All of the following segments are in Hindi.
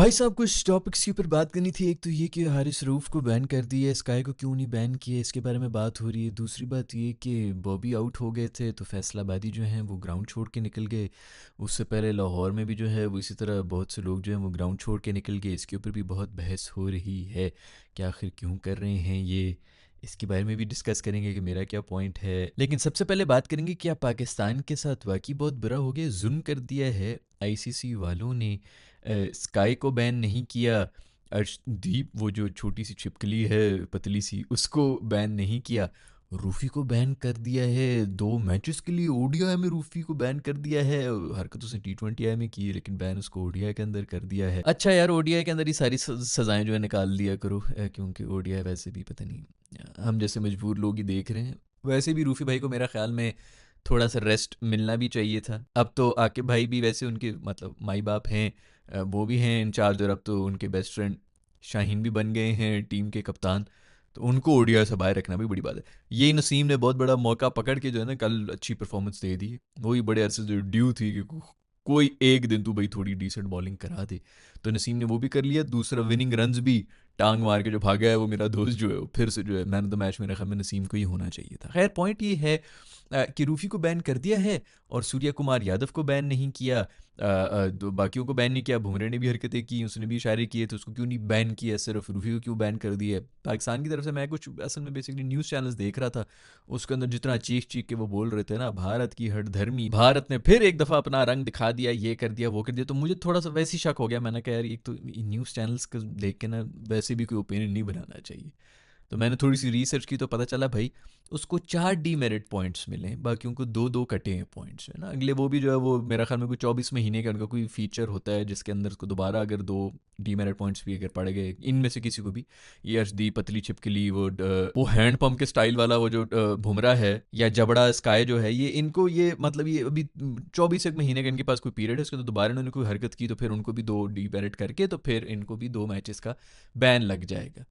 भाई साहब कुछ टॉपिक्स के ऊपर बात करनी थी। एक तो ये कि हारिस रऊफ को बैन कर दिया, स्काई को क्यों नहीं बैन किया, इसके बारे में बात हो रही है। दूसरी बात ये कि बॉबी आउट हो गए थे तो फैसलाबादी जो हैं वो ग्राउंड छोड़ के निकल गए। उससे पहले लाहौर में भी जो है वो इसी तरह बहुत से लोग जो हैं वो ग्राउंड छोड़ के निकल गए। इसके ऊपर भी बहुत बहस हो रही है कि आखिर क्यों कर रहे हैं ये। इसके बारे में भी डिस्कस करेंगे कि मेरा क्या पॉइंट है। लेकिन सबसे पहले बात करेंगे कि क्या पाकिस्तान के साथ वाकई बहुत बुरा हो गया, जुल्म कर दिया है आईसीसी वालों ने। स्काई को बैन नहीं किया, अर्शदीप वो जो छोटी सी छिपकली है पतली सी उसको बैन नहीं किया, रूफी को बैन कर दिया है 2 मैचेस के लिए। ओडीआई में रूफी को बैन कर दिया है। हरकत उसने T20I में की है लेकिन बैन उसको ओडीआई के अंदर कर दिया है। अच्छा यार, ओडीआई के अंदर ही सारी सज़ाएं जो है निकाल दिया करो, क्योंकि ओडीआई वैसे भी पता नहीं, हम जैसे मजबूर लोग ही देख रहे हैं। वैसे भी रूफी भाई को मेरा ख्याल में थोड़ा सा रेस्ट मिलना भी चाहिए था। अब तो आकिब भाई भी वैसे उनके मतलब माई बाप हैं, वो भी हैं इंचार्ज, और अब तो उनके बेस्ट फ्रेंड शाहीन भी बन गए हैं टीम के कप्तान। तो उनको ओडीआई से बाहर रखना भी बड़ी बात है। यही नसीम ने बहुत बड़ा मौका पकड़ के जो है ना कल अच्छी परफॉर्मेंस दे दी। वही बड़े अरसे जो ड्यू थी कि कोई एक दिन तू भाई थोड़ी डिसेंट बॉलिंग करा दे, तो नसीम ने वो भी कर लिया। दूसरा विनिंग रन्स भी टांग मार के जो भागा है वो मेरा दोस्त जो है वो फिर से जो है मैन ऑफ द मैच मेरे ख्याल में नसीम को ही होना चाहिए था। खैर पॉइंट ये है कि रूफी को बैन कर दिया है और सूर्या कुमार यादव को बैन नहीं किया। बाकियों को बैन नहीं किया। बुमराह ने भी हरकतें की, उसने भी इशारे किए, तो उसको क्यों नहीं बैन किया, सिर्फ रूफी को क्यों बैन कर दिया। पाकिस्तान की तरफ से मैं कुछ असल में बेसिकली न्यूज़ चैनल्स देख रहा था, उसके अंदर जितना चीख चीख के वो बोल रहे थे ना, भारत की हठधर्मी, भारत ने फिर एक दफ़ा अपना रंग दिखा दिया, ये कर दिया वो कर दिया, तो मुझे थोड़ा सा वैसे ही शक हो गया। मैंने कहा यार एक तो न्यूज़ चैनल्स को देख के ना वैसे भी कोई ओपिनियन नहीं बनाना चाहिए। तो मैंने थोड़ी सी रिसर्च की तो पता चला भाई उसको 4 डीमेरिट पॉइंट्स मिले हैं, बाकियों को 2-2 कटे हैं पॉइंट्स, है ना। अगले वो भी जो है वो मेरा ख्याल में कोई 24 महीने का उनका कोई फीचर होता है जिसके अंदर उसको दोबारा अगर 2 डीमेरिट पॉइंट्स भी अगर पड़ गए इनमें से किसी को भी, ये अर्शदीप पतली छिपकली, वो हैंड पंप के स्टाइल वाला वो जो बुमराह है, या जबड़ा स्काई जो है, ये इनको ये मतलब ये अभी 24 एक महीने का इनके पास कोई पीरियड है, उसके अंदर दोबारा इन्होंने कोई हरकत की तो फिर उनको भी 2 डीमेरिट करके तो फिर इनको भी 2 मैचेस का बैन लग जाएगा।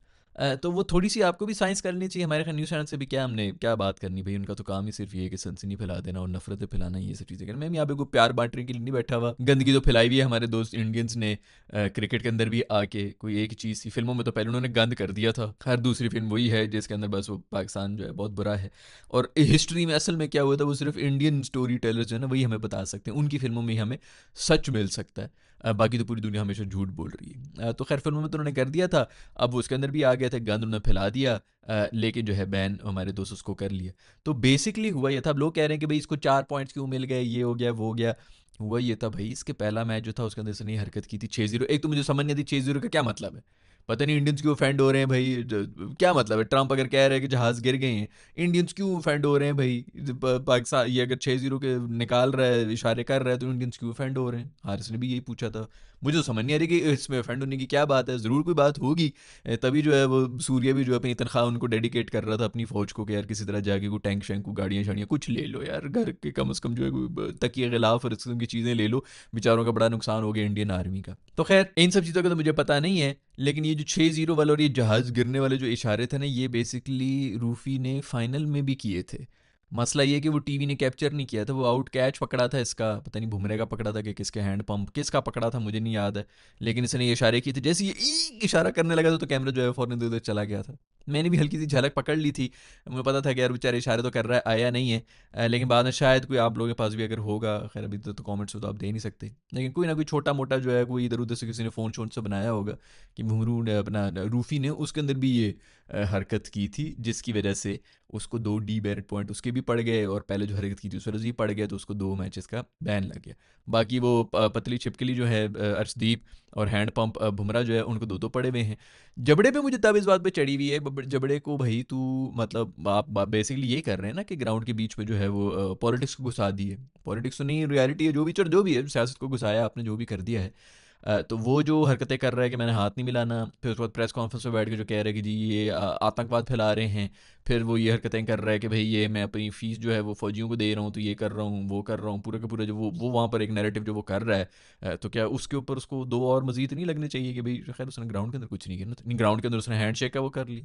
तो वो थोड़ी सी आपको भी साइंस करनी चाहिए। हमारे ख्याल न्यूज़ चैनल से भी क्या हमने क्या बात करनी भाई, उनका तो काम ही सिर्फ ये है कि सनसनी फैला देना और नफरतें फैलाना, ये सब चीज़ें करना। मैं यहाँ पे कोई प्यार बांटने के लिए नहीं बैठा हुआ। गंदगी तो फैलाई हुई है हमारे दोस्त इंडियंस ने क्रिकेट के अंदर भी आके। कोई एक चीज़ थी फिल्मों में तो पहले उन्होंने गंद कर दिया था, हर दूसरी फिल्म वही है जिसके अंदर बस वो पाकिस्तान जो है बहुत बुरा है। और हिस्ट्री में असल में क्या हुआ था वो सिर्फ इंडियन स्टोरी टेलर्स जो है ना वही हमें बता सकते हैं, उनकी फिल्मों में ही हमें सच मिल सकता है। बाकी तो पूरी दुनिया हमेशा झूठ बोल रही है। तो खैर फिल्मों में तो उन्होंने कर दिया था, अब वो उसके अंदर भी आ गए थे, गंद उन्होंने फैला दिया, लेकिन जो है बैन हमारे दोस्त उसको कर लिया। तो बेसिकली हुआ ये था, अब लोग कह रहे हैं कि भाई इसको 4 पॉइंट्स क्यों मिल गए, ये हो गया वो हो गया। हुआ ये था भाई, इसके पहला मैच जो था उसके अंदर इसने हरकत की थी 6-0। एक तो मुझे समझ नहीं आती 6-0 का क्या मतलब है, पता नहीं इंडियंस क्यों ऑफेंड हो रहे हैं भाई। क्या मतलब है, ट्रंप अगर कह रहे हैं कि जहाज़ गिर गए हैं, इंडियंस क्यों ऑफेंड हो रहे हैं भाई। पाकिस्तान ये अगर 6-0 के निकाल रहा है, इशारे कर रहा है, तो इंडियंस क्यों ऑफेंड हो रहे हैं। हारिस ने भी यही पूछा था। मुझे तो समझ नहीं आ रही कि इसमें ऑफेंड होने की क्या बात है, ज़रूर कोई बात होगी। तभी जो है वो सूर्य भी जो है अपनी तनख्वाह उनको डेडिकेट कर रहा था अपनी फ़ौज को कि यार किसी तरह जाके कोई टैंक शैंक को गाड़ियाँ शाड़ियाँ कुछ ले लो यार, घर के कम से कम जो है कोई तकिए गिलाफ और इस किस्म की चीज़ें ले लो। बेचारों का बड़ा नुकसान हो गया इंडियन आर्मी का। तो खैर इन सब चीज़ों का तो मुझे पता नहीं है, लेकिन ये जो 6-0 वाला और ये जहाज़ गिरने वाले जो इशारे थे ना, ये बेसिकली रूफी ने फाइनल में भी किए थे। मसला ये कि वो टीवी ने कैप्चर नहीं किया था, वो आउट कैच पकड़ा था इसका, पता नहीं बुमरे का पकड़ा था कि किसके हैंड पंप किसका पकड़ा था मुझे नहीं याद है। लेकिन इसने ये इशारे किए थे, जैसे ये इशारा करने लगा था तो कैमरा जो है फ़ौरन इधर उधर चला गया था। मैंने भी हल्की सी झलक पकड़ ली थी, मुझे पता था कि यार बेचारे इशारे तो कर रहा है, आया नहीं है। लेकिन बाद में शायद कोई आप लोगों के पास भी अगर होगा, खैर अभी तो कमेंट्स तो आप दे नहीं सकते, लेकिन कोई ना कोई छोटा मोटा जो है कोई इधर उधर से किसी ने फ़ोन शोन से बनाया होगा कि भुमरू ने अपना रूफी ने उसके अंदर भी ये हरकत की थी जिसकी वजह से उसको 2 डीमेरिट पॉइंट उसके भी पड़ गए, और पहले जो हरकत की थी उस वजह से भी पड़ गया, तो उसको 2 मैचेस का बैन लग गया। बाकी वो पतली छिपकली जो है अर्शदीप, और हैंड पंप बुमराह जो है उनको 2-2 पड़े हुए हैं। जबड़े पे मुझे तब इस बात पे चढ़ी हुई है, जबड़े को भाई तू मतलब आप बेसिकली ये कर रहे हैं ना कि ग्राउंड के बीच में जो है वो पॉलिटिक्स को घुसा दी है। पॉलिटिक्स तो नहीं, रियलिटी है, जो भी चल जो भी है, सियासत को घुसाया आपने, जो भी कर दिया है। तो वो जो हरकतें कर रहा है कि मैंने हाथ नहीं मिलाना, फिर उसके बाद प्रेस कॉन्फ्रेंस में बैठ के जो कह रहा है कि जी ये आतंकवाद फैला रहे हैं, फिर वो ये हरकतें कर रहा है कि भाई ये मैं अपनी फ़ीस जो है वो फ़ौजियों को दे रहा हूँ, तो ये कर रहा हूँ वो कर रहा हूँ, पूरा का पूरा जो वो वहाँ पर एक नैरेटिव जो वो कर रहा है। तो क्या उसके ऊपर उसको 2 और मज़ीद नहीं लगने चाहिए कि भाई खैर उसने ग्राउंड के अंदर कुछ नहीं किया ना, नहीं ग्राउंड के अंदर उसने हैंड शेक का वो कर लिया।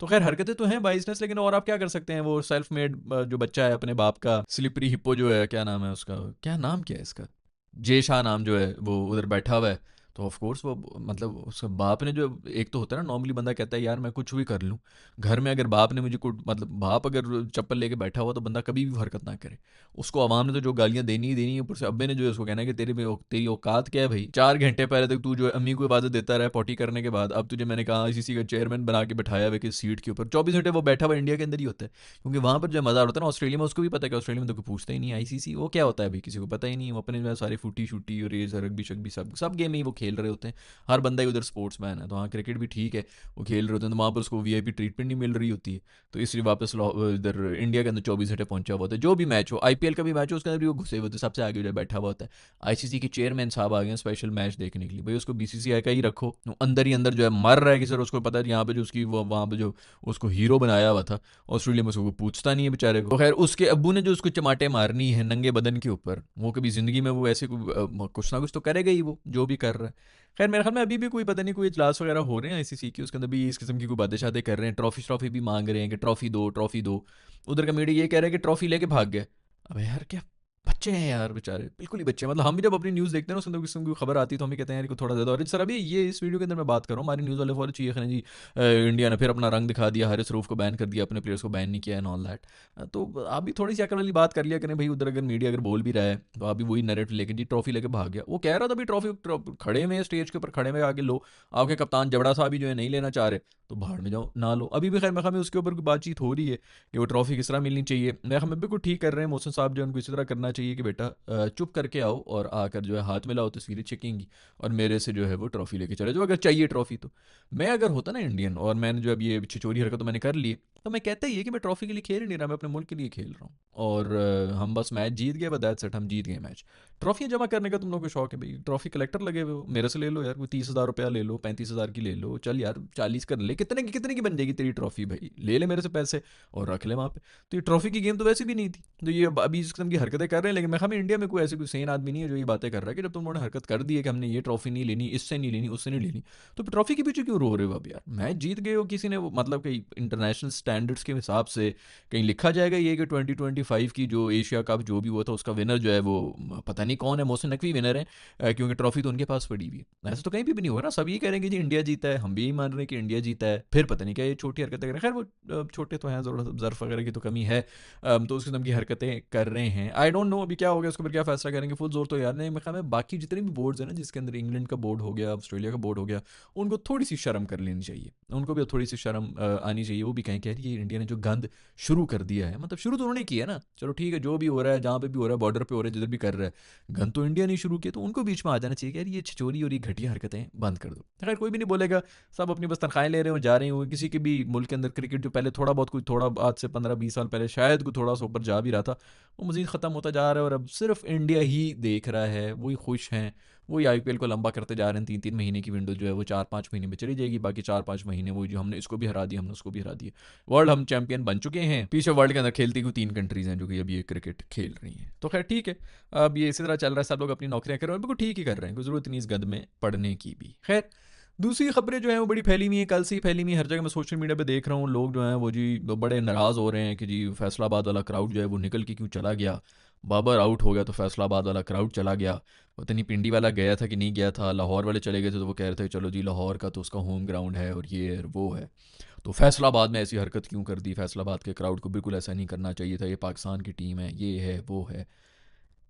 तो खैर हरकतें तो हैं बाइसनेस, लेकिन और आप क्या कर सकते हैं, वो सेल्फ मेड जो बच्चा है अपने बाप का, स्लिपरी हिप्पो जो है, क्या नाम है उसका, क्या नाम क्या है इसका, जे शाह नाम जो है, वो उधर बैठा हुआ है। तो ऑफ कोर्स वो मतलब उसका बाप ने जो एक तो होता है ना, नॉर्मली बंदा कहता है यार मैं कुछ भी कर लूँ, घर में अगर बाप ने मुझे कुछ मतलब बाप अगर चप्पल लेके बैठा हुआ तो बंदा कभी भी हरकत ना करे। उसको आवाम ने तो जो गालियाँ देनी ही देनी है, ऊपर से अब्बे ने जो है उसको कहना है कि तेरी औकात क्या है भाई, 4 घंटे पहले तक तू जो है अम्मी को इबादत देता रहा पॉटी करने के बाद, अब तुझे मैंने कहा आईसीसी का चेयरमैन बना के बैठाया हुआ कि सीट के ऊपर 24 घंटे वो बैठा हुआ इंडिया के अंदर ही होता है। क्योंकि वहाँ पर जो मज़ा होता है ना, ऑस्ट्रेलिया में उसको भी पता है कि ऑस्ट्रेलिया में तो कोई पूछता ही नहीं आईसीसी वो क्या होता है भाई, किसी को पता ही नहीं, वो अपने जो है सारी फूटी शूटी और रेस रग्बी शग्बी सब गेम ही वो खेल रहे होते हैं। हर बंदा ही उधर स्पोर्ट्स मैन है, तो हाँ क्रिकेट भी ठीक है, वो खेल रहे होते हैं, तो वहाँ पर उसको वीआईपी ट्रीटमेंट नहीं मिल रही होती है, तो इसलिए वापस इधर इंडिया के अंदर 24 घंटे पहुंचा हुआ होता है। जो भी मैच हो, आईपीएल का भी मैच हो, उसके अंदर भी वो घुसे हुए होते हैं, सबसे आगे जो बैठा हुआ होता है। आईसीसी के चेयरमैन साहब आ गए हैं स्पेशल मैच देखने के लिए, भाई उसको बीसीसीआई का ही रखो, वो अंदर ही अंदर जो है मर रहा है कि सर उसको पता है यहाँ पे जो उसकी वहाँ पे जो उसको हीरो बनाया हुआ था ऑस्ट्रेलिया में, उसको पूछता नहीं है बेचारे को। तो खैर उसके अब्बू ने जो उसको चमाटे मारनी है नंगे बदन के ऊपर, वो कभी जिंदगी में वो ऐसे कुछ ना कुछ तो करेगा ही, वो जो भी कर रहा है। खैर मेरे ख्याल में अभी भी कोई पता नहीं कोई इजलास वगैरह हो रहे हैं आईसीसी के, उसके अंदर भी इस किस्म की कोई बातें शातें कर रहे हैं, ट्रॉफी भी मांग रहे हैं कि ट्रॉफी दो ट्रॉफी दो। उधर का मीडिया ये कह रहा है कि ट्रॉफी लेके भाग गए। अबे यार क्या बच्चे हैं यार बेचारे, बिल्कुल ही बच्चे हैं। मतलब हम भी जब अपनी न्यूज़ देखते हैं ना, उसके अंदर किसी की खबर आती है तो हम भी कहते हैं यार को थोड़ा ज़्यादा। और सर अभी ये इस वीडियो के अंदर मैं बात कर रहा हूँ, हमारी न्यूज़ वाले फॉलो चाहिए खने जी इंडिया ने फिर अपना रंग दिखा दिया, हारिस रऊफ को बैन कर दिया, अपने प्लेयर्स को बैन नहीं किया एंड ऑल दैट। तो आप भी थोड़ी सी अकल वाली बात कर लिया करें भाई, उधर अगर मीडिया अगर बोल भी रहा है तो आप भी वही नैरेटिव लेके जी ट्रॉफी लेके भाग गया। वो कह रहा था भाई ट्रॉफी खड़े में स्टेज के ऊपर खड़े में आके लो, आपके कप्तान जबड़ा साहब भी जो है नहीं लेना चाह रहे तो बाहर में जाओ ना लो। अभी भी खैर मैं उसके ऊपर बातचीत हो रही है कि वो ट्रॉफी किस तरह मिलनी चाहिए। मैं हमें बिल्कुल ठीक कर रहे हैं मोहसिन साहब, जो उनको इसी तरह करना चाहिए कि बेटा चुप करके आओ और आकर जो है हाथ मिलाओ, तस्वीरें चेकेंगी और मेरे से जो है वो ट्रॉफी लेके चले जाओ अगर चाहिए ट्रॉफी तो। मैं अगर होता ना इंडियन और मैंने जो अब ये छिचोरी हरकत तो मैंने कर ली, तो मैं कहता ही है कि मैं ट्रॉफी के लिए खेल नहीं रहा, मैं अपने मुल्क के लिए खेल रहा हूँ और हम बस मैच जीत गए, बस सेट हम जीत गए मैच। ट्रॉफियाँ जमा करने का तुम लोगों को शौक है भाई, ट्रॉफी कलेक्टर लगे हुए हो, मेरे से ले लो यार, कोई 30,000 रुपया ले लो, 35,000 की ले लो, चल यार 40 कर ले, कितने की बन जाएगी तेरी ट्रॉफी भाई, ले ले मेरे से पैसे और रख ले वहाँ पे। तो ये ट्रॉफी की गेम तो वैसे भी नहीं थी, तो ये अभी इस किस्म की हरकतें कर रहे हैं। लेकिन मैं हमें इंडिया में कोई ऐसे कोई सेन आदमी नहीं है जो ये बातें कर रहा है कि जब तुमने हरकत कर दी है कि हमने ये ट्रॉफी नहीं लेनी, इससे नहीं लेनी, उससे नहीं लेनी, तो ट्रॉफी के पीछे क्यों रो रहे हो अब यार, मैच जीत गए हो किसी ने, मतलब कहीं इंटरनेशनल स्टैंडर्ड्स के हिसाब से कहीं लिखा जाएगा ये कि 2025 की जो एशिया कप जो भी हुआ था उसका विनर जो है वो पता नहीं कौन है, मोहसिन नकवी विनर है, क्योंकि ट्रॉफी तो उनके पास पड़ी हुई है। ऐसा तो कहीं भी नहीं हो रहा, सब ये कह रहे हैं कि जी इंडिया जीता है, हम भी यही मान रहे हैं कि इंडिया जीता है, फिर पता नहीं क्या ये छोटी हरकतें कर रहे हैं। खैर वो छोटे तो हैं, ज़र्फ वगैरह की तो कमी है, तो उस किस्म की हरकतें कर रहे हैं। आई डोंट नो अभी क्या हो गया, उसके ऊपर क्या फैसला करेंगे, फुल जोर तो यार नहीं। मैं ख्याल में बाकी जितने भी बोर्ड्स हैं ना, जिसके अंदर इंग्लैंड का बोर्ड हो गया, ऑस्ट्रेलिया का बोर्ड हो गया, उनको थोड़ी सी शर्म कर लेनी चाहिए, उनको भी थोड़ी सी शर्म आनी चाहिए। वो भी कहें कि यार ये इंडिया ने जो गंद शुरू कर दिया है, मतलब शुरू तो उन्होंने किया ना, चलो ठीक है जो भी हो रहा है, जहाँ पे भी हो रहा है, बॉर्डर पे हो रहा है, जिधर भी कर रहा है, गंद तो इंडिया ने शुरू किया, तो उनको बीच में आ जाना चाहिए कि यार ये छिचोरी और ये घटिया हरकतें बंद कर दो। खैर कोई भी नहीं बोलेगा, सब अपनी बस तनख्वाहें ले रहे हो, जा रहे हो। किसी के भी मुल्क के अंदर क्रिकेट जो पहले थोड़ा बहुत, कोई थोड़ा आज से 15-20 साल पहले शायद कोई थोड़ा सा ऊपर जा भी रहा था, वो मजीद ख़त्म होता जा रहा है और अब सिर्फ इंडिया ही देख रहा है, वही खुश हैं, वही आईपीएल को लंबा करते जा रहे हैं। 3-3 महीने की विंडो जो है वो 4-5 महीने में चली जाएगी, बाकी 4-5 महीने वो जो हमने इसको भी हरा दिया, हमने उसको भी हरा दिया, वर्ल्ड हम चैंपियन बन चुके हैं। पीछे वर्ल्ड के अंदर खेलती हुई 3 कंट्रीज़ हैं जो कि अभी ये क्रिकेट खेल रही हैं। तो खैर ठीक है, अब ये इसी तरह चल रहा है, सब लोग अपनी नौकरियां कर रहे हैं, बिल्कुल ठीक ही कर रहे हैं, कोई ज़रूरत नहीं इस गद में पढ़ने की भी। खैर दूसरी खबरें जो हैं वो बड़ी फैली हुई हैं, कल से ही फैली हुई हैं, हर जगह मैं सोशल मीडिया पे देख रहा हूँ, लोग जो हैं वो जी बड़े नाराज़ हो रहे हैं कि जी फैसलाबाद वाला क्राउड जो है वो निकल के क्यों चला गया, बाबर आउट हो गया तो फैसलाबाद वाला क्राउड चला गया। पता नहीं पिंडी वाला गया था कि नहीं गया था, लाहौर वाले चले गए थे तो वो कह रहे थे चलो जी लाहौर का तो उसका होम ग्राउंड है और ये है और वो है, तो फैसलाबाद में ऐसी हरकत क्यों कर दी, फैसलाबाद के क्राउड को बिल्कुल ऐसा नहीं करना चाहिए था, ये पाकिस्तान की टीम है, ये है वो है।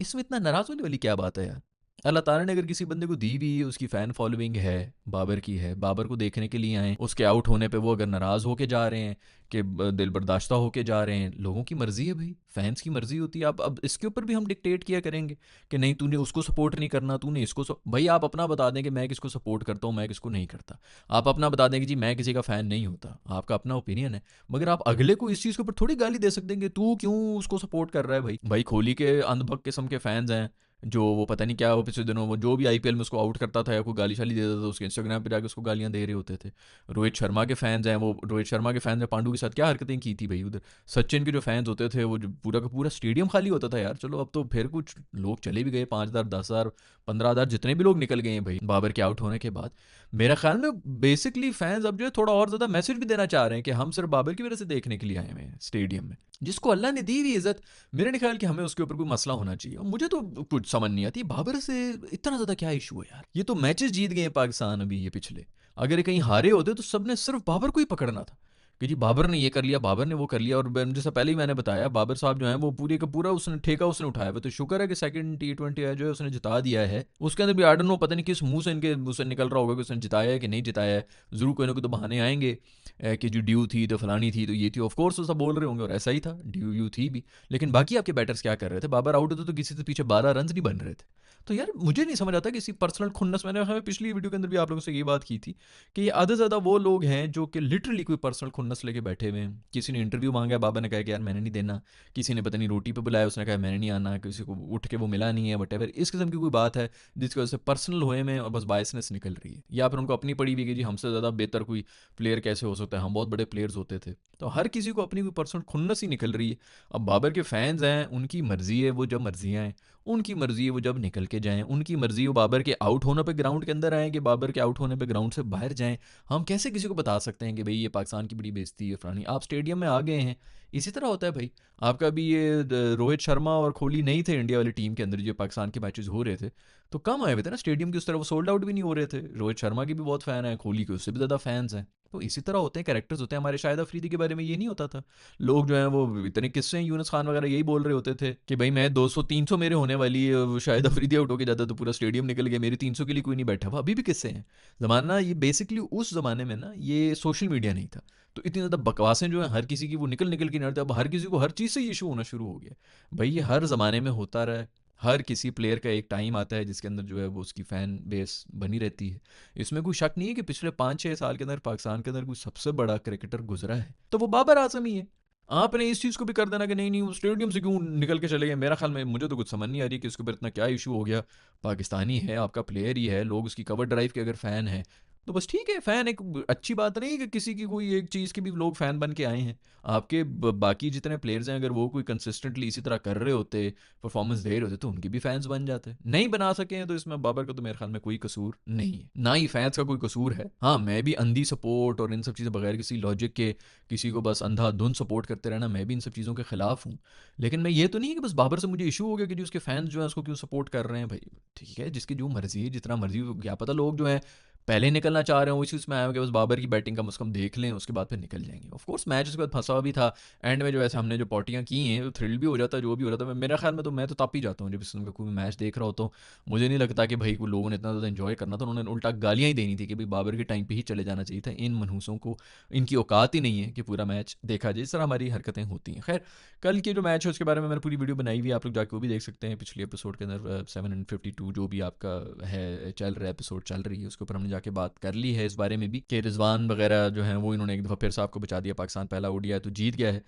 इसमें इतना नाराज़ होने वाली क्या बात है यार। अल्लाह ताला ने अगर किसी बंदे को दी भी, उसकी फ़ैन फॉलोइंग है, बाबर की है, बाबर को देखने के लिए आए, उसके आउट होने पे वो अगर नाराज़ होके जा रहे हैं कि दिल बर्दाश्ता होके जा रहे हैं, लोगों की मर्ज़ी है भाई, फैंस की मर्ज़ी होती है। अब इसके ऊपर भी हम डिक्टेट किया करेंगे कि नहीं तूने उसको सपोर्ट नहीं करना, तूने इसको भाई आप अपना बता दें कि मैं किसको सपोर्ट करता हूँ, मैं किसको नहीं करता। आप अपना बता दें कि जी मैं किसी का फ़ैन नहीं होता, आपका अपना ओपिनियन है, मगर आप अगले को इस चीज़ के ऊपर थोड़ी गाली दे सकते हैं कि तू क्यों उसको सपोर्ट कर रहा है। भाई भाई कोहली के अंधभक्त किस्म के फैंस हैं, जो वो पता नहीं क्या, वो पिछले दिनों वो जो भी आईपीएल में उसको आउट करता था या कोई गाली शाली देता था, उसके इंस्टाग्राम पे जाके उसको गालियां दे रहे होते थे। रोहित शर्मा के फैंस हैं, वो रोहित शर्मा के फैंस ने पांडू के साथ क्या हरकतें की थी भाई उधर। सचिन के जो फैंस होते थे वो जो पूरा का पूरा स्टेडियम खाली होता था यार। चलो अब तो फिर कुछ लोग चले भी गए, 5,000 10,000 15,000 जितने भी लोग निकल गए हैं भाई बाबर के आउट होने के बाद। मेरा ख्याल में बेसिकली फैंस अब जो है थोड़ा और ज़्यादा मैसेज भी देना चाह रहे हैं कि हम सिर्फ बाबर की वजह से देखने के लिए आए हुए हैं स्टेडियम में, जिसको अल्लाह ने दी हुई इज्जत। मेरे नहीं ख्याल कि हमें उसके ऊपर कोई मसला होना चाहिए। मुझे तो कुछ कुछ समझ नहीं आती बाबर से इतना ज़्यादा क्या इशू है यार। ये तो मैचेस जीत गए हैं पाकिस्तान अभी ये पिछले, अगर ये कहीं हारे होते तो सबने सिर्फ बाबर को ही पकड़ना था कि जी बाबर ने ये कर लिया, बाबर ने वो कर लिया। और जैसा पहले ही मैंने बताया, बाबर साहब जो है वो पूरे का पूरा उसने ठेका उसने उठाया हुआ। तो शुक्र है कि सेकंड T20 है जो है उसने जिता दिया है। उसके अंदर भी आई डोंट नो, पता नहीं किस मुंह से इनके मुंह से निकल रहा होगा कि उसने जिताया है कि नहीं जिताया है। जरूर कोई ना कोई तो बहाने आएंगे कि जो ड्यू थी तो फलानी थी तो ये थी। ऑफ कोर्स वो सब बोल रहे होंगे और ऐसा ही था, ड्यू थी भी। लेकिन बाकी आपके बैटर्स क्या कर रहे थे? बाबर आउट होते तो किसी से पीछे 12 रन नहीं बन रहे थे। तो यार मुझे नहीं समझ आता किसी पर्सनल खुन्नस, मैंने हमें पिछली वीडियो के अंदर भी आप लोगों से ये बात की थी कि ये आधे ज़्यादा वो लोग हैं जो कि लिटरली कोई पर्सनल खुन्नस लेके बैठे हुए हैं। किसी ने इंटरव्यू मांगा, बाबा ने कहा कि यार मैंने नहीं देना। किसी ने पता नहीं रोटी पे बुलाया, उसने कहा मैंने नहीं आना। किसी को उठ के वो मिला नहीं है, वटेवर इस किस्म की कोई बात है जिसकी वजह से पर्सनल हुए में और बस बायसनेस निकल रही है, या फिर उनको अपनी पड़ी हुई है कि जी हमसे ज़्यादा बेहतर कोई प्लेयर कैसे हो सकता है, हम बहुत बड़े प्लेयर्स होते थे। तो हर किसी को अपनी कोई पर्सनल खुन्नस ही निकल रही है। अब बाबर के फैंस हैं, उनकी मर्जी है वो जब मर्जियाँ हैं, उनकी मर्जी है वो जब निकल के जाएं, उनकी मर्जी है वो बाबर के आउट होने पे ग्राउंड के अंदर आएँ कि बाबर के आउट होने पे ग्राउंड से बाहर जाएं। हम कैसे किसी को बता सकते हैं कि भाई ये पाकिस्तान की बड़ी बेइज्जती है फलानी? आप स्टेडियम में आ गए हैं, इसी तरह होता है भाई। आपका भी ये रोहित शर्मा और कोहली नहीं थे इंडिया वाली टीम के अंदर जो पाकिस्तान के मैचेस हो रहे थे, तो कम आए हुए थे ना स्टेडियम की उस तरह, वो सोल्ड आउट भी नहीं हो रहे थे। रोहित शर्मा के भी बहुत फ़ैन हैं, कोहली के उससे भी ज़्यादा फैंस हैं। तो इसी तरह होते हैं, कैरेक्टर्स होते हैं। हमारे शाहिद अफरीदी के बारे में ये नहीं होता था, लोग जो हैं वो इतने किस्से, यूनुस खान वगैरह यही बोल रहे होते थे कि भाई मैं 200-300 मेरे होने वाली है, वो शाहिद अफरीदी आउट होकर जाता तो पूरा स्टेडियम निकल गया, मेरी 300 के लिए कोई नहीं बैठा हुआ। अभी भी किस्से हैं। ज़माना ये बेसिकली उस ज़माने में ना ये सोशल मीडिया नहीं था, तो इतनी ज़्यादा बकवासें जो है हर किसी की वो निकल निकल के नड़ते। अब हर किसी को हर चीज़ से ये इशू होना शुरू हो गया। भाई ये हर ज़माने में होता रहा है। हर किसी प्लेयर का एक टाइम आता है जिसके अंदर जो है वो उसकी फ़ैन बेस बनी रहती है। इसमें कोई शक नहीं है कि पिछले 5-6 साल के अंदर पाकिस्तान के अंदर कोई सबसे बड़ा क्रिकेटर गुजरा है तो वो बाबर आजम ही है। आपने इस चीज़ को भी कर देना कि नहीं नहीं वो स्टेडियम से क्यों निकल के चले गए, मेरा ख्याल में मुझे तो कुछ समझ नहीं आ रही कि उसके ऊपर इतना क्या इशू हो गया। पाकिस्तानी है, आपका प्लेयर ही है, लोग उसकी कवर ड्राइव के अगर फ़ैन है तो बस ठीक है। फ़ैन एक अच्छी बात नहीं है कि किसी की कोई एक चीज़ के भी लोग फ़ैन बन के आए हैं। आपके बाकी जितने प्लेयर्स हैं अगर वो कोई कंसिस्टेंटली इसी तरह कर रहे होते, परफॉर्मेंस दे रहे होते तो उनके भी फैंस बन जाते। नहीं बना सके हैं तो इसमें बाबर का तो मेरे ख्याल में कोई कसूर नहीं है, ना ही फैंस का कोई कसूर है। हाँ मैं भी अंधी सपोर्ट और इन सब चीज़ें बगैर किसी लॉजिक के किसी को बस अंधाधुंध सपोर्ट करते रहना, मैं भी इन सब चीज़ों के खिलाफ हूँ। लेकिन मैं ये तो नहीं है कि बस बाबर से मुझे इशू हो गया कि जो उसके फैंस जो है उसको क्यों सपोर्ट कर रहे हैं। भाई ठीक है, जिसकी जो मर्जी है जितना मर्जी, क्या पता लोग जो है पहले निकलना चाह रहे हो इसी उसमें आए हो कि बस बाबर की बैटिंग कम से कम देख लें, उसके बाद फिर निकल जाएंगे। ऑफ कोर्स मैच उसके बाद फंसा हुआ भी था, एंड में जो ऐसे हमने जो पॉटियाँ की हैं तो थ्रिल भी हो जाता है, जो भी हो रहा था। मेरा ख्याल में तो मैं तो तप ही जाता हूँ जब इस का कोई मैच देख रहा हो। तो मुझे नहीं लगता कि भाई को लोगों ने इतना ज़्यादा इन्जॉय करना था, उन्होंने उल्टा गालियाँ ही देनी थी कि भाई बाबर के टाइम पर ही चले जाना चाहिए था। इन मनहूसों को इनकी औकात ही नहीं है कि पूरा मैच देखा जाए, इस तरह हमारी हरकतें होती हैं। खैर कल के जो मैच है उसके बारे में मैंने पूरी वीडियो बनाई हुई है, आप लोग जाके वो भी देख सकते हैं। पिछले एपिसोड के अंदर 752 जो भी आपका है चल रहा है, एपिसोड चल रही है, उसके ऊपर हमने जाके बात कर ली है इस बारे में भी कि रिजवान वगैरह जो हैं वो इन्होंने एक दफ़ा फिर साहब को बचा दिया। पाकिस्तान पहला ओडीआई तो जीत गया है,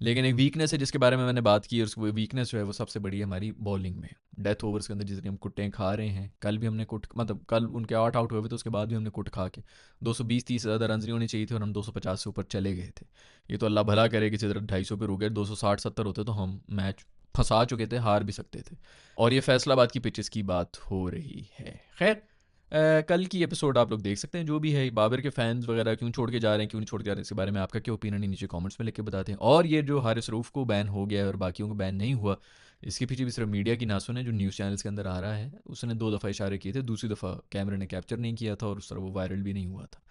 लेकिन एक वीकनेस है जिसके बारे में मैंने बात की, और उसकी वीकनेस जो है वो सबसे बड़ी है हमारी बॉलिंग में। डेथ ओवर्स के अंदर जितनी हम कुट्टें खा रहे हैं, कल भी हमने कुट मतलब कल उनके 8 आउट हुए थे, उसके बाद भी हमने कुट खा के 220-30 से ज़्यादा रन नहीं होने चाहिए थे और हम 250 से ऊपर चले गए थे। ये तो अल्लाह भला करे कि तरह 250 पे रुक गए, 260-70 होते तो हम मैच फंसा चुके थे, हार भी सकते थे। और ये फैसलाबाद की पिचेस की बात हो रही है। खैर कल की एपिसोड आप लोग देख सकते हैं जो भी है। बाबर के फैंस वगैरह क्यों छोड़ के जा रहे हैं, क्यों नहीं छोड़ के जा रहे हैं, इसके बारे में आपका क्या ओपिनियन है नीचे कमेंट्स में लिख के बताते हैं। और ये जो हारिस रऊफ़ को बैन हो गया है और बाकियों को बैन नहीं हुआ, इसके पीछे भी सिर्फ मीडिया की ना सुने, जो न्यूज़ चैनल्स के अंदर आ रहा है उसने 2 दफ़ा इशारे किए थे, दूसरी दफ़ा कैमरे ने कैप्चर नहीं किया था और उस तरह वो वायरल भी नहीं हुआ था।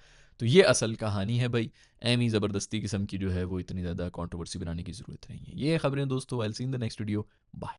तो ये असल कहानी है भाई। एमी ज़बरदस्ती किस्म की जो है वो इतनी ज़्यादा कंट्रोवर्सी बनाने की ज़रूरत नहीं है। ये खबरें दोस्तों, I will see in the next video. Bye.